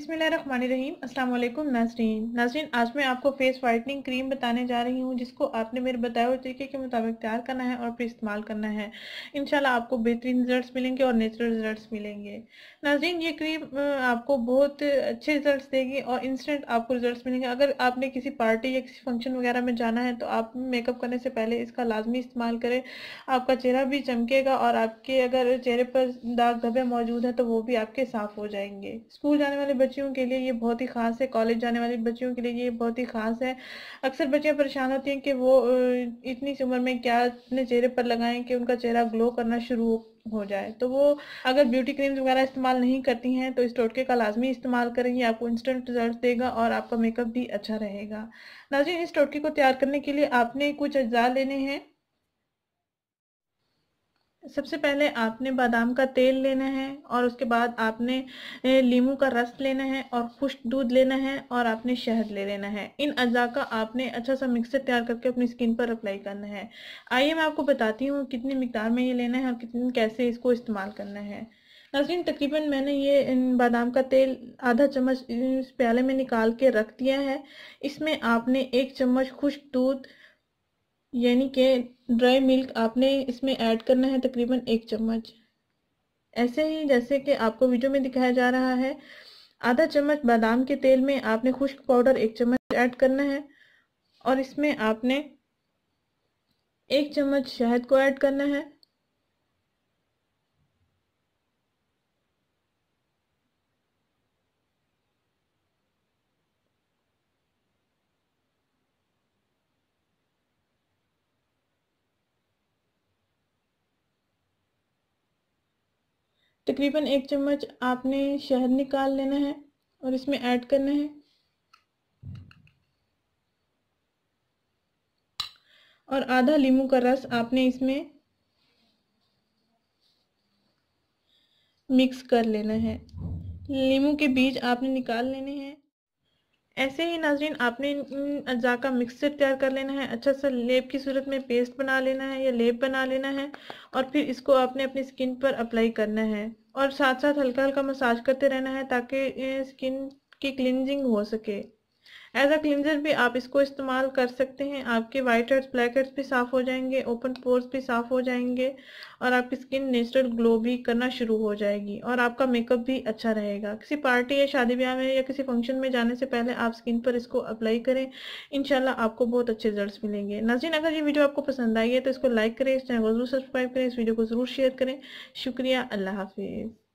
बिस्मिल्लाहिर्रहमानिर्रहीम। अस्सलाम वालेकुम नाज़रीन, आज मैं आपको फेस वाइटनिंग क्रीम बताने जा रही हूँ जिसको आपने मेरे बताए हुए तरीके के मुताबिक तैयार करना है और फिर इस्तेमाल करना है। इंशाल्लाह आपको बेहतरीन रिजल्ट्स मिलेंगे और नेचुरल रिजल्ट्स मिलेंगे। नाज़रीन, ये क्रीम आपको बहुत अच्छे रिजल्ट्स देगी और इंस्टेंट आपको रिजल्ट्स मिलेंगे। अगर आपने किसी पार्टी या किसी फंक्शन वगैरह में जाना है तो आप मेकअप करने से पहले इसका लाजमी इस्तेमाल करें। आपका चेहरा भी चमकेगा और आपके अगर चेहरे पर दाग धब्बे मौजूद हैं तो वो भी आपके साफ हो जाएंगे। स्कूल जाने वाले बच्चियों के लिए ये बहुत ही खास है, कॉलेज जाने वाली बच्चियों के लिए ये बहुत ही खास है। अक्सर बच्चियां परेशान होती हैं कि वो इतनी सी उम्र में क्या अपने चेहरे पर लगाएं कि उनका चेहरा ग्लो करना शुरू हो जाए। तो वो अगर ब्यूटी क्रीम्स वगैरह इस्तेमाल नहीं करती हैं तो इस टोटके का लाजमी इस्तेमाल करें। ये आपको इंस्टेंट रिजल्ट देगा और आपका मेकअप भी अच्छा रहेगा। नाज़रीन, इस टोटके को तैयार करने के लिए आपने कुछ अज्जा लेने हैं। सबसे पहले आपने बादाम का तेल लेना है और उसके बाद आपने लीमू का रस लेना है और खुश्क दूध लेना है और आपने शहद ले लेना है। इन अज्जा का आपने अच्छा सा मिक्सचर तैयार करके अपनी स्किन पर अप्लाई करना है। आइए मैं आपको बताती हूँ कितनी मिकदार में ये लेना है और कितनी कैसे इसको इस्तेमाल करना है। नाज़रीन, तकरीबन मैंने ये बादाम का तेल आधा चम्मच इस प्याले में निकाल के रख दिया है। इसमें आपने 1 चम्मच खुश्क दूध यानी कि ड्राई मिल्क आपने इसमें ऐड करना है, तकरीबन 1 चम्मच। ऐसे ही जैसे कि आपको वीडियो में दिखाया जा रहा है। आधा चम्मच बादाम के तेल में आपने खुश्क पाउडर 1 चम्मच ऐड करना है और इसमें आपने 1 चम्मच शहद को ऐड करना है। तकरीबन 1 चम्मच आपने शहद निकाल लेना है और इसमें ऐड करना है और आधा लीमू का रस आपने इसमें मिक्स कर लेना है। लीमू के बीज आपने निकाल लेने हैं। ऐसे ही नाज़रीन, आपने इन अज्जा का मिक्सचर तैयार कर लेना है। अच्छा सा लेप की सूरत में पेस्ट बना लेना है या लेप बना लेना है और फिर इसको आपने अपनी स्किन पर अप्लाई करना है और साथ साथ हल्का हल्का मसाज करते रहना है ताकि स्किन की क्लिनजिंग हो सके। एज अ क्लिनजर भी आप इसको इस्तेमाल कर सकते हैं। आपके वाइट हेड्स ब्लैक हेड्स भी साफ़ हो जाएंगे, ओपन पोर्स भी साफ़ हो जाएंगे और आपकी स्किन नेचुरल ग्लो भी करना शुरू हो जाएगी और आपका मेकअप भी अच्छा रहेगा। किसी पार्टी या शादी ब्याह में या किसी फंक्शन में जाने से पहले आप स्किन पर इसको अप्लाई करें। इंशाल्लाह आपको बहुत अच्छे रिजल्ट्स मिलेंगे। नाज़रीन, अगर ये वीडियो आपको पसंद आई है तो इसको लाइक करें, इस चैनल को जरूर सब्सक्राइब करें, इस वीडियो को जरूर शेयर करें। शुक्रिया। अल्लाह हाफिज़।